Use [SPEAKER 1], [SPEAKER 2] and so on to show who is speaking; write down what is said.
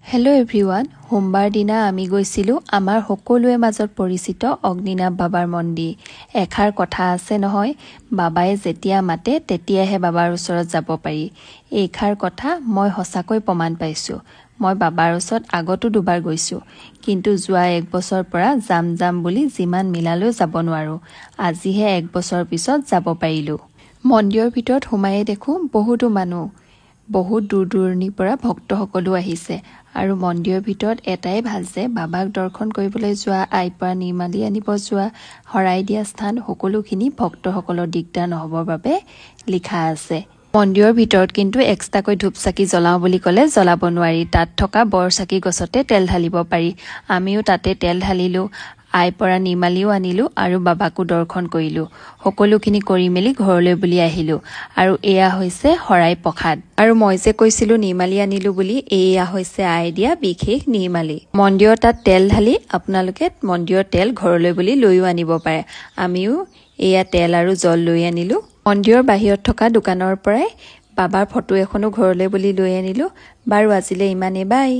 [SPEAKER 1] Hello' everyone সোমবাৰ দিনা আমি গৈছিলোঁ আমাৰ সকলোৱে মাজত পৰিচিত অগ্নিনাভ বাবাৰ মন্দিৰ। এষাৰ কথা আছে নহয়, বাবাই যেতিয়া মাতে তেতিয়াহে বাবাৰ ওচৰত যাব পাৰি। এইষাৰ কথা মই সঁচাকৈ প্ৰমাণ পাইছোঁ। মই বাবাৰ ওচৰত আগতো দুবাৰ গৈছোঁ, কিন্তু যোৱা 1 বছৰ পৰা যাম বুলি যিমান মিলালেও যাব নোৱাৰোঁ। আজিহে 1 বছৰ পিছত যাব পাৰিলোঁ। মন্দিৰৰ ভিতৰত সোমায়ে দেখোঁ বহুতো মানুহ, বহুত দূৰণিৰ পৰা ভক্তসকলো আহিছে। আৰু মন্দিৰৰ ভিতৰত এটাই ভাল যে বাবাক দৰ্শন কৰিবলৈ যোৱা, আইপৰা নিৰ্মালি আনিব যোৱা, শৰাই দিয়া স্থান সকলোখিনি ভক্তসকলৰ দিগদাৰ নহ'বৰ বাবে লিখা আছে। মন্দিৰৰ ভিতৰত কিন্তু এক্সট্ৰাকৈ ধূপ চাকি জ্বলাওঁ বুলি ক'লে জ্বলাব নোৱাৰি। তাত থকা বৰচাকি গছতে তেল ঢালিব পাৰি। আমিও তাতে তেল ঢালিলোঁ, আইপৰা নিৰ্মালিও আনিলোঁ আৰু বাবাকো দৰ্শন কৰিলোঁ। সকলোখিনি কৰি মেলি ঘৰলৈ বুলি আহিলোঁ। আৰু এয়া হৈছে শৰাই প্ৰসাদ। আৰু মই যে কৈছিলোঁ নিৰ্মালি আনিলোঁ বুলি, এয়া হৈছে আই দিয়া বিশেষ নিৰ্মালি। মন্দিৰৰ তাত তেল ঢালি আপোনালোকে মন্দিৰৰ তেল ঘৰলৈ বুলি লৈও আনিব পাৰে। আমিও এয়া তেল আৰু জল লৈ আনিলোঁ। মন্দিৰৰ বাহিৰত থকা দোকানৰ পৰাই বাবাৰ ফটো এখনো ঘৰলৈ বুলি লৈ আনিলোঁ। বাৰু আজিলৈ ইমানেই, বাই।